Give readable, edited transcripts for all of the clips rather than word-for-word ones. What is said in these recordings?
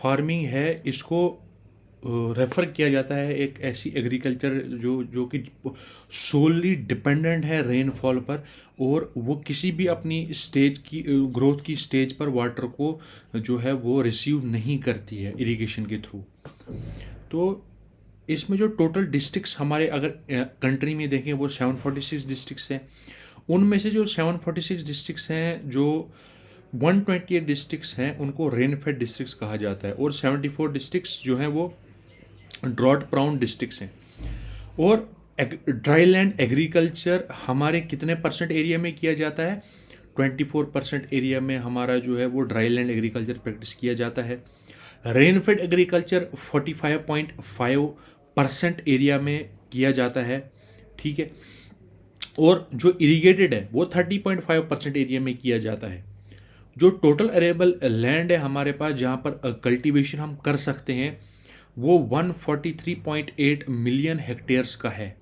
Farming है इसको refer किया जाता है एक ऐसी एग्रीकल्चर जो कि सोली डिपेंडेंट है रेनफॉल पर, और वो किसी भी अपनी स्टेज की ग्रोथ की स्टेज पर वाटर को जो है वो रिसीव नहीं करती है इरिगेशन के थ्रू। तो इसमें जो टोटल डिस्ट्रिक्ट्स हमारे अगर कंट्री में देखें वो 746 डिस्ट्रिक्ट्स हैं। उनमें से जो 746 डिस्ट्रिक्ट्स हैं, जो 128 डिस्ट्रिक्ट्स हैं उनको रेनफेड डिस्ट्रिक्ट्स कहा जाता है, और 74 डिस्ट्रिक्ट्स जो हैं वो ड्रॉट प्राउन डिस्ट्रिक्ट्स हैं। और ड्राई लैंड एग्रीकल्चर हमारे कितने परसेंट एरिया में किया जाता है? 24% एरिया में हमारा जो है वो ड्राई लैंड एग्रीकल्चर प्रैक्टिस किया जाता है। रेनफेड एग्रीकल्चर 45.5% एरिया में किया जाता है, ठीक है। और जो इरीगेटेड है वो 30.5% एरिया में किया जाता है। जो टोटल अरेबल लैंड है हमारे पास जहाँ पर कल्टीवेशन हम कर सकते हैं वो 143.8 मिलियन हेक्टेयर्स का है।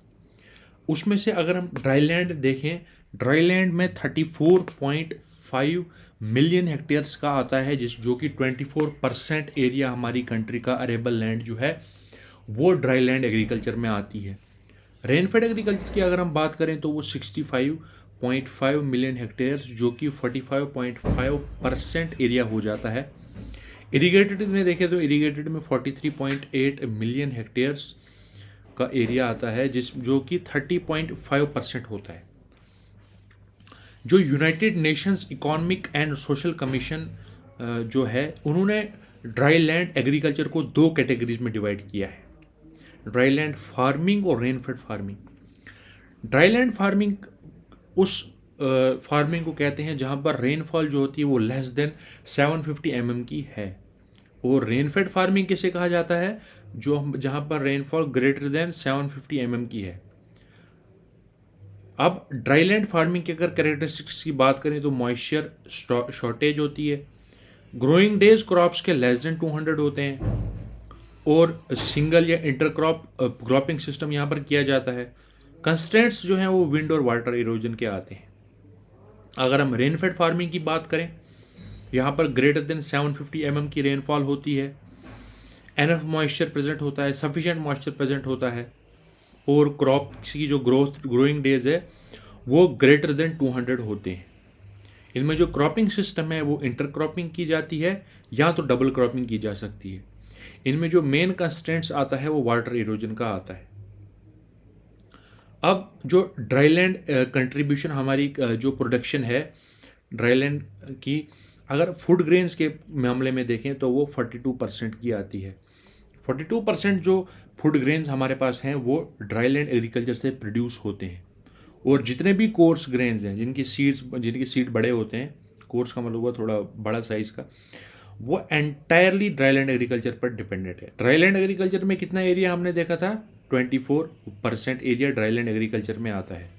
उसमें से अगर हम ड्राई लैंड देखें, ड्राई लैंड में 34.5 मिलियन हेक्टेयर्स का आता है, जो कि 24% एरिया हमारी कंट्री का अरेबल लैंड जो है वो ड्राई लैंड एग्रीकल्चर में आती है। रेनफेड एग्रीकल्चर की अगर हम बात करें तो वो 65.5 मिलियन हेक्टेयर्स, जो कि 45.5% एरिया हो जाता है। इरीगेटेड में देखें तो इरीगेटेड में 43.8 मिलियन हेक्टेयर्स का एरिया आता है, जो कि 30.5% होता है। जो United Nations economic and social commission जो है उन्होंने ड्राई लैंड एग्रीकल्चर को 2 कैटेगरीज में डिवाइड किया है, ड्राई लैंड फार्मिंग और rainfed farming. Dry land farming उस फार्मिंग को कहते हैं जहाँ पर रेनफॉल जो होती है वो लेस देन 750 mm की है। और रेनफेड फार्मिंग किसे कहा जाता है? जहाँ पर रेनफॉल ग्रेटर देन 750 mm की है। अब ड्राई लैंड फार्मिंग की अगर कैरेक्टरिस्टिक्स की बात करें तो मॉइस्चर शॉर्टेज होती है, ग्रोइंग डेज क्रॉप्स के लेस देन 200 होते हैं, और सिंगल या इंटरक्रॉप क्रॉपिंग सिस्टम यहाँ पर किया जाता है। कंस्ट्रेंट्स जो हैं वो विंड और वाटर इरोजन के आते हैं। अगर हम रेनफेड फार्मिंग की बात करें, यहाँ पर ग्रेटर देन 750 mm की रेनफॉल होती है, एनफ मॉइस्चर प्रेजेंट होता है, सफिशिएंट मॉइस्चर प्रेजेंट होता है, और क्रॉप की जो ग्रोइंग डेज है वो ग्रेटर देन 200 होते हैं। इनमें जो क्रॉपिंग सिस्टम है वो इंटर क्रॉपिंग की जाती है या तो डबल क्रॉपिंग की जा सकती है। इनमें जो मेन कंस्ट्रेंट्स आता है वो वाटर इरोजन का आता है। अब जो ड्राई लैंड कंट्रीब्यूशन हमारी जो प्रोडक्शन है ड्राई लैंड की, अगर फूड ग्रेन्स के मामले में देखें तो वो 42% की आती है। 42% जो फूड ग्रेन्स हमारे पास हैं वो ड्राई लैंड एग्रीकल्चर से प्रोड्यूस होते हैं। और जितने भी कोर्स ग्रेन्स हैं जिनके सीड बड़े होते हैं, कोर्स का मतलब हुआ थोड़ा बड़ा साइज़ का, वो एंटायरली ड्राई लैंड एग्रीकल्चर पर डिपेंडेंट है। ड्राई लैंड एग्रीकल्चर में कितना एरिया हमने देखा था? 24% एरिया ड्राई लैंड एग्रीकल्चर में आता है,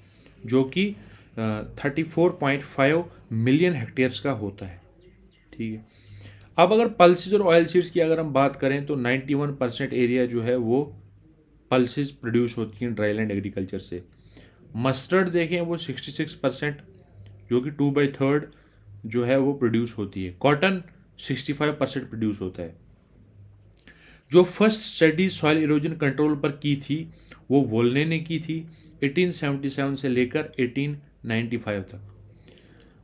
जो कि 34.5 मिलियन हेक्टेयर्स का होता है, ठीक है। अब अगर पल्सेस और ऑयल सीड्स की अगर हम बात करें तो 91% एरिया जो है वो पल्सेस प्रोड्यूस होती हैं ड्राई लैंड एग्रीकल्चर से। मस्टर्ड देखें वो 66%, जो कि 2/3 जो है वो प्रोड्यूस होती है। कॉटन 65% प्रोड्यूस होता है। जो first study soil erosion control पर की थी वो वोल्ने ने की थी 1877 से लेकर 1895 तक।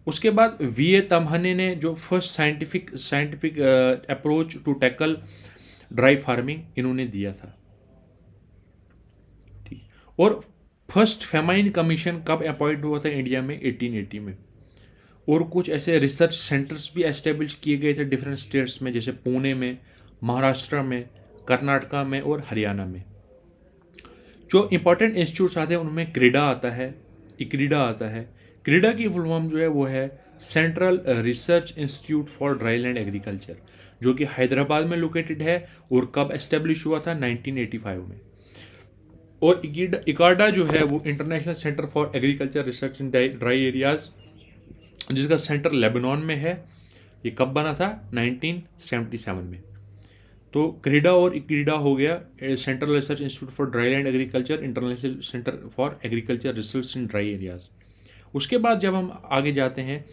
उसके बाद वीए तमहने ने जो first scientific approach to tackle dry farming इन्होंने दिया था, ठीक। और फर्स्ट फेमाइन कमीशन कब अपॉइंट हुआ था इंडिया में? 1880 में। और कुछ ऐसे रिसर्च सेंटर्स भी एस्टेब्लिश किए गए थे डिफरेंट स्टेट्स में, जैसे पुणे में, महाराष्ट्र में, कर्नाटका में और हरियाणा में। जो इंपॉर्टेंट इंस्टीट्यूट्स आते हैं उनमें क्रीडा आता है, इक्रीडा आता है। क्रीडा की फुल फॉर्म जो है वो है central research institute for dry land agriculture, जो कि हैदराबाद में लोकेटेड है और कब एस्टेब्लिश हुआ था? 1985 में। और इकार्डा जो है वो international centre for agriculture research in dry areas, जिसका सेंटर लेबनान में है। ये कब बना था? 1977 में। तो क्रीडा और इक्रीडा हो गया central research institute for dry land agriculture, international centre for agriculture research in dry areas. उसके बाद जब हम आगे जाते हैं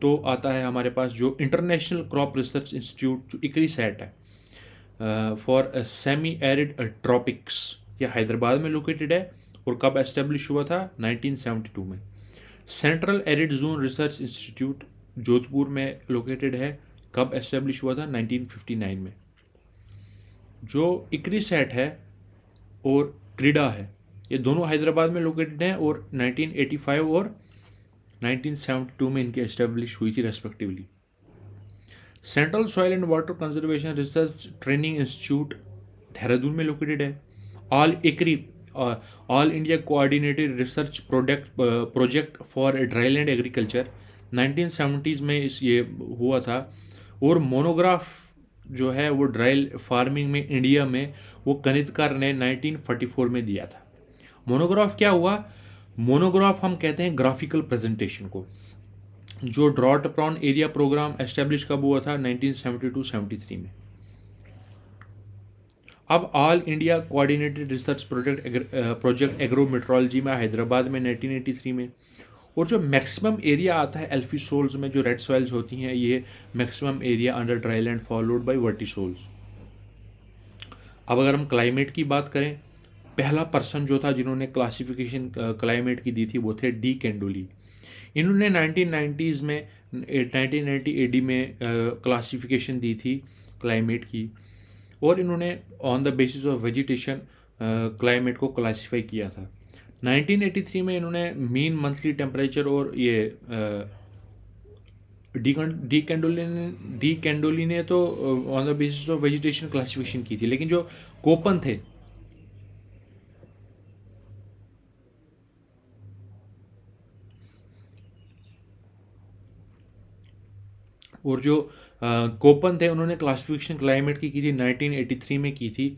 तो आता है हमारे पास जो इंटरनेशनल क्रॉप रिसर्च इंस्टीट्यूट, जो इक्रीसैट है। फॉर सेमी एरिड ट्रॉपिक्स, ये हैदराबाद में लोकेटेड है और कब एस्टेब्लिश हुआ था? 1972 में। Central arid zone research institute Jodhpur में लोकेटेड है, कब एस्टेब्लिश हुआ था? 1959 में। जो इक्रीसैट है और क्रीडा है, ये दोनों हैदराबाद में लोकेटेड हैं और 1985 और 1972 में इनकी एस्टेब्लिश हुई थी respectively. Central soil and water conservation research training institute Dehradun में लोकेटेड है। All India coordinated research project for dryland agriculture 1970s में ये हुआ था। और मोनोग्राफ जो है वो ड्राई फार्मिंग में इंडिया में वो कनितकर ने 1944 में दिया था। मोनोग्राफ क्या हुआ? मोनोग्राफ हम कहते हैं ग्राफिकल प्रेजेंटेशन को। जो drought prone area programme establish कब हुआ था? 1972-73 में। अब all India coordinated research project agrometeorology में हैदराबाद में 1983 में। और जो मैक्सिमम एरिया आता है एल्फीसोल्स में, जो रेड सॉइल्स होती हैं, ये maximum area under dryland followed by vertisols. अब अगर हम क्लाइमेट की बात करें, पहला पर्सन जो था जिन्होंने क्लासिफिकेशन क्लाइमेट की दी थी वो थे डी कैंडोली। इन्होंने 1990s में 1990 एडी में क्लासिफिकेशन दी थी क्लाइमेट की, और इन्होंने on the basis of vegetation climate को क्लासीफाई किया था। 1983 में इन्होंने मीन मंथली टेम्परेचर और ये डी कैंडोली ने तो on the basis of vegetation classification की थी, लेकिन जो कोपन थे और जो कोपन थे उन्होंने क्लासिफिकेशन क्लाइमेट की थी 1983 में की थी,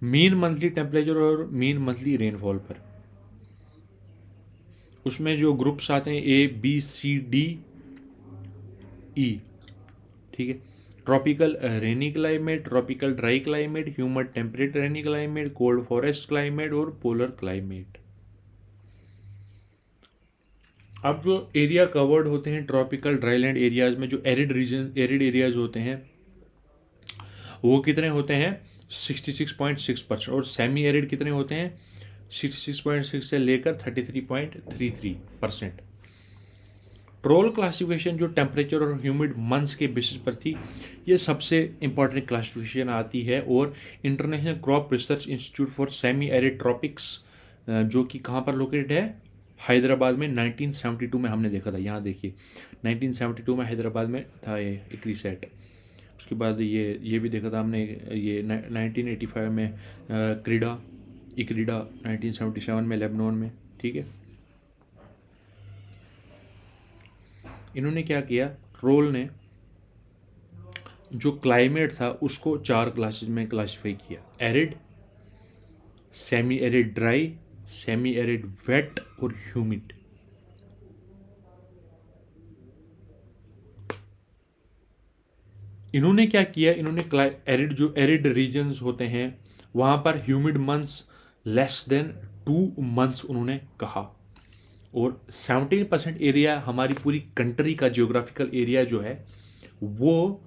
मीन मंथली टेम्परेचर और मीन मंथली रेनफॉल पर। उसमें जो ग्रुप्स आते हैं A B C D E, ठीक है। Tropical rainy climate, tropical dry climate, humid temperate rainy climate, cold forest climate और पोलर क्लाइमेट। अब जो एरिया कवर्ड होते हैं ट्रॉपिकल ड्राईलैंड एरियाज में, जो एरिड एरियाज होते हैं वो कितने होते हैं? 66.6%। और सेमी एरिड कितने होते हैं? 66.6 से लेकर 33.33%। ट्रोल क्लासिफिकेशन जो टेम्परेचर और ह्यूमिड मंथ्स के बेसिस पर थी, ये सबसे इंपॉर्टेंट क्लासिफिकेशन आती है। और international crop research institute for semi arid tropics जो कि कहाँ पर लोकेटेड है? हैदराबाद में 1972 में हमने देखा था। यहाँ देखिए 1972 में हैदराबाद में था ये इक्रीसैट। उसके बाद ये भी देखा था हमने, ये 1985 में क्रीडा 1977 में लेबनान में, ठीक है। इन्होंने क्या किया, ट्रोल ने जो क्लाइमेट था उसको 4 क्लासेस में क्लासिफाई किया: arid, semi arid dry, semi arid wet और ह्यूमिड। इन्होंने क्या किया, इन्होंने एरिड जो एरिड रीजन्स होते हैं वहां पर humid months less than 2 months उन्होंने कहा। और 17% एरिया हमारी पूरी कंट्री का जियोग्राफिकल एरिया जो है वो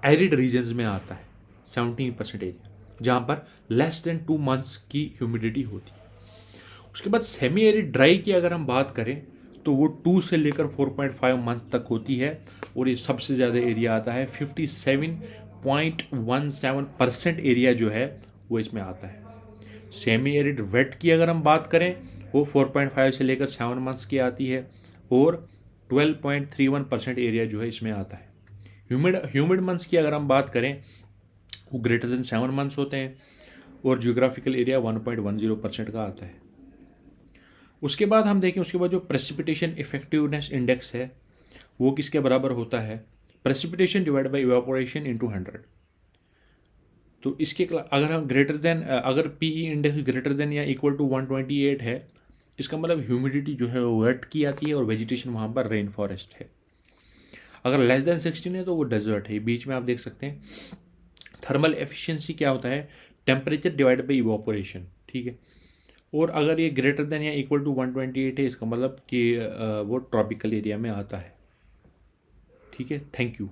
एरिड रीजन्स में आता है। 17% एरिया जहां पर लेस देन 2 मंथ्स की ह्यूमिडिटी होती है। उसके बाद सेमी एरिड ड्राई की अगर हम बात करें तो वो 2 से लेकर 4.5 मंथ तक होती है। और ये सबसे ज़्यादा एरिया आता है, 57.17% एरिया जो है वो इसमें आता है। सेमी एरिड वेट की अगर हम बात करें वो 4.5 से लेकर 7 मंथ्स की आती है और 12.31% एरिया जो है इसमें आता है। ह्यूमिड मंथ्स की अगर हम बात करें वो ग्रेटर देन 7 मंथ्स होते हैं और जियोग्राफिकल एरिया 1.10% का आता है। उसके बाद हम देखें, उसके बाद जो प्रेसिपिटेशन इफेक्टिवनेस इंडेक्स है वो किसके बराबर होता है? Precipitation divide by evaporation into 100। तो इसके अगर हम ग्रेटर देन, अगर पीई इंडेक्स ग्रेटर देन या इक्वल टू 128 है, इसका मतलब ह्यूमिडिटी जो है वो वेट की आती है और वेजिटेशन वहाँ पर रेन फॉरेस्ट है। अगर लेस देन 16 है तो वो डेजर्ट है। बीच में आप देख सकते हैं थर्मल एफिशिएंसी क्या होता है, टेम्परेचर डिवाइड बाई इवापोरेशन, ठीक है। और अगर ये ग्रेटर देन या इक्वल टू 128 है, इसका मतलब कि वो ट्रॉपिकल एरिया में आता है, ठीक है। Thank you.